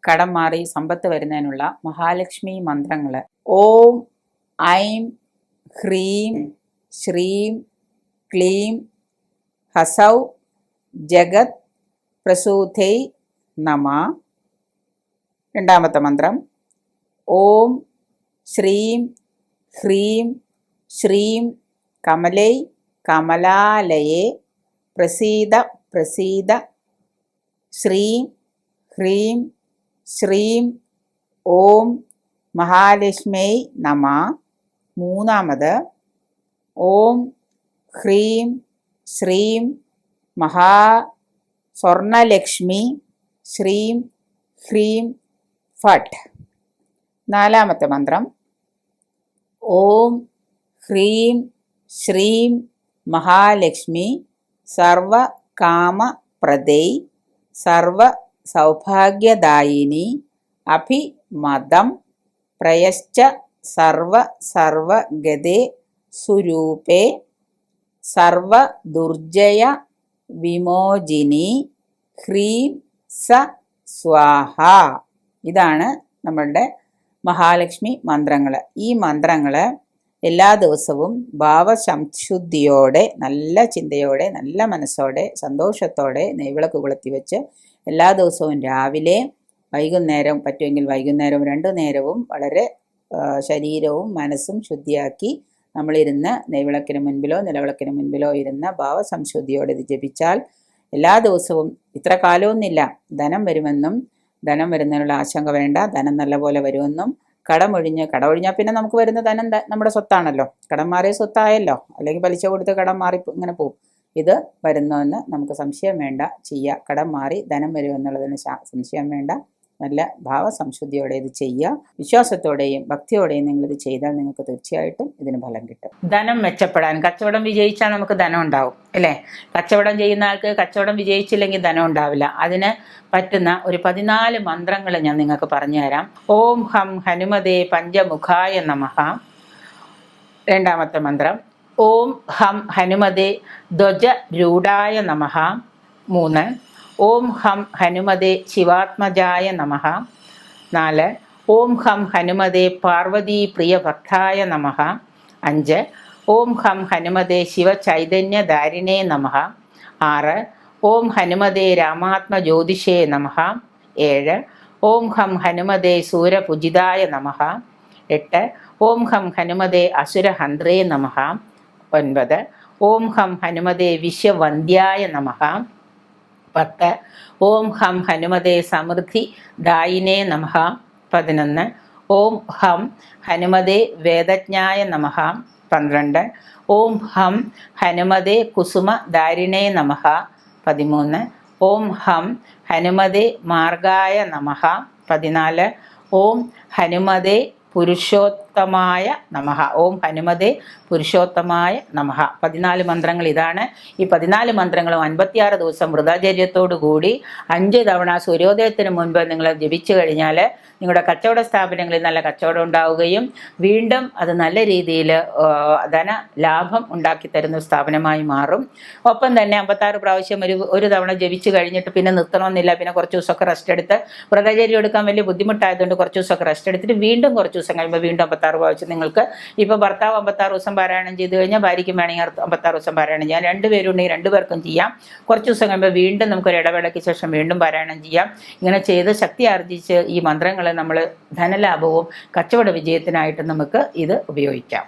കടം മാറി സമ്പത്ത് വരുന്നതിനുള്ള മഹാലക്ഷ്മി മന്ത്രങ്ങൾ. ഓം ഐം ഹ്രീം ശ്രീം ക്ലീം ഹസൗ ജഗത് പ്രസൂതൈ നമ. രണ്ടാമത്തെ മന്ത്രം ഓം ശ്രീം ഹ്രീം ശ്രീം കമലൈ കമലാലയേ പ്രസീദ പ്രസീദ ശ്രീം ഹ്രീം ശ്രീം ഓം മഹാലക്ഷ്മൈ നമ. മൂന്നാമത് ഓം ഹ്രീം ശ്രീം മഹാ സ്വർണലക്ഷ്മി ശ്രീം ഹ്രീം ഫട്ട്. നാലാമത്തെ മന്ത്രം ഓം ഹ്രീം ശ്രീം മഹാലക്ഷ്മി സർവ കാമപ്രദൈ സർവ സൗഭാഗ്യദായിനി അഭിമതം പ്രയശ്ച സർവ സർവഗതേ സ്വരൂപേ സർവ ദുർജയ വിമോചിനി ഹ്രീം സ സ്വാഹ. ഇതാണ് നമ്മളുടെ മഹാലക്ഷ്മി മന്ത്രങ്ങൾ. ഈ മന്ത്രങ്ങൾ എല്ലാ ദിവസവും ഭാവസംശുദ്ധിയോടെ, നല്ല ചിന്തയോടെ, നല്ല മനസ്സോടെ, സന്തോഷത്തോടെ നെയ്വിളക്ക് കൊളുത്തി വെച്ച് എല്ലാ ദിവസവും രാവിലെ, വൈകുന്നേരം, പറ്റുമെങ്കിൽ വൈകുന്നേരം 2 നേരവും വളരെ ശരീരവും മനസ്സും ശുദ്ധിയാക്കി നമ്മളിരുന്ന് നെയ്വിളക്കിന് മുൻപിലോ നിലവിളക്കിന് മുൻപിലോ ഇരുന്ന് ഭാവസംശുദ്ധിയോടെ ഇത് ജപിച്ചാൽ എല്ലാ ദിവസവും, ഇത്ര കാലമൊന്നുമില്ല, ധനം വരുമെന്നും, ധനം വരുന്നതിനുള്ള ആശങ്ക വേണ്ട, ധനം നല്ലപോലെ വരുമെന്നും, കടമൊഴിഞ്ഞാൽ പിന്നെ നമുക്ക് വരുന്ന ധനം നമ്മുടെ സ്വത്താണല്ലോ, കടം മാറിയ സ്വത്തായല്ലോ, അല്ലെങ്കിൽ പലിശ കൊടുത്ത് കടം മാറി ഇങ്ങനെ പോകും. ഇത് വരുന്നുവെന്ന് നമുക്ക് സംശയം വേണ്ട, ചെയ്യുക. കടം മാറി ധനം വരുമെന്നുള്ളതിന് സംശയം വേണ്ട. നല്ല ഭാവസംശുദ്ധിയോടെ ഇത് ചെയ്യുക. വിശ്വാസത്തോടെയും ഭക്തിയോടെയും നിങ്ങളിത് ചെയ്താൽ നിങ്ങൾക്ക് തീർച്ചയായിട്ടും ഇതിന് ഫലം കിട്ടും. ധനം മെച്ചപ്പെടാൻ, കച്ചവടം വിജയിച്ചാൽ നമുക്ക് ധനം ഉണ്ടാവും അല്ലേ? കച്ചവടം ചെയ്യുന്ന ആൾക്ക് കച്ചവടം വിജയിച്ചില്ലെങ്കിൽ ധനം ഉണ്ടാവില്ല. അതിന് പറ്റുന്ന ഒരു 14 മന്ത്രങ്ങൾ ഞാൻ നിങ്ങൾക്ക് പറഞ്ഞു തരാം. ഓം ഹം ഹനുമതേ പഞ്ചമുഖായ നമഃ. രണ്ടാമത്തെ മന്ത്രം ഓം ഹം ഹനുമതേ ധ്വജരൂഢായ നമഃ. 3. ഓം ഹം ഹനുമതേ ശിവാത്മജായ നമഃ. 4. ഓം ഹം ഹനുമതേ പാർവതീ പ്രിയഭക്തായ നമഃ. 5. ഓം ഹം ഹനുമതേ ശിവചൈതന്യധാരിണേ നമഃ. 6. ഓം ഹനുമതേ രാമാത്മജ്യോതിഷേ നമഃ. 7. ഓം ഹം ഹനുമതേ സൂരപൂജിതായ നമഃ. 8. ഓം ഹം ഹനുമതേ അസുരഹന്ത്രേ നമഃ. 9. ഓം ഹം ഹനുമതേ വിശ്വവന്ദ്യായ നമഃ. 10. ഓം ഹം ഹനുമതേ സമൃദ്ധിദായിനേ നമഃ. 11. ഓം ഹം ഹനുമതേ വേദജ്ഞായ നമഃ. 12. ഓം ഹം ഹനുമതേ കുസുമധാരിണേ നമഃ. 13. ഓം ഹം ഹനുമതേ മാർഗായ നമഃ. 14. ഓം ഹനുമതേ പുരുഷോത്തമായ നമഃ. ഓം ഹനുമതേ പുരുഷോത്തമായ നമഃ. 14 മന്ത്രങ്ങൾ ഇതാണ്. ഈ 14 മന്ത്രങ്ങളും 56 ദിവസം വ്രതാചര്യത്തോടു കൂടി 5 തവണ സൂര്യോദയത്തിന് മുൻപ് നിങ്ങൾ ജപിച്ചു കഴിഞ്ഞാൽ നിങ്ങളുടെ കച്ചവട സ്ഥാപനങ്ങളിൽ നല്ല കച്ചവടം ഉണ്ടാവുകയും വീണ്ടും അത് നല്ല രീതിയിൽ ധന ലാഭം ഉണ്ടാക്കി തരുന്ന സ്ഥാപനമായി മാറും. ഒപ്പം തന്നെ 56 പ്രാവശ്യം ഒരു തവണ ജപിച്ചു കഴിഞ്ഞിട്ട് പിന്നെ നിർത്തണമെന്നില്ല. പിന്നെ കുറച്ച് ദിവസമൊക്കെ റെസ്റ്റ് എടുത്ത്, വ്രതചര്യം എടുക്കാൻ വലിയ ബുദ്ധിമുട്ടായതുകൊണ്ട് കുറച്ച് ദിവസമൊക്കെ റെസ്റ്റ് എടുത്തിട്ട് വീണ്ടും കുറച്ച് ദിവസം കഴിയുമ്പോൾ വീണ്ടും 56 പ്രാവശ്യം നിങ്ങൾക്ക്, ഇപ്പോൾ ഭർത്താവ് 56 ദിവസം പാരായണം ചെയ്ത് കഴിഞ്ഞാൽ ഭാര്യയ്ക്കും വേണമെങ്കിൽ 56 ദിവസം പാരായണം ചെയ്യാം. 2 പേരുണ്ടെങ്കിൽ 2 പേർക്കും ചെയ്യാം. കുറച്ച് ദിവസം കഴിയുമ്പോൾ വീണ്ടും നമുക്കൊരു ഇടവേളയ്ക്ക് ശേഷം വീണ്ടും പാരായണം ചെയ്യാം. ഇങ്ങനെ ചെയ്ത് ശക്തി ആർജിച്ച് ഈ മന്ത്രങ്ങൾ നമ്മൾ ധനലാഭവും കച്ചവട വിജയത്തിനായിട്ട് നമുക്ക് ഇത് ഉപയോഗിക്കാം.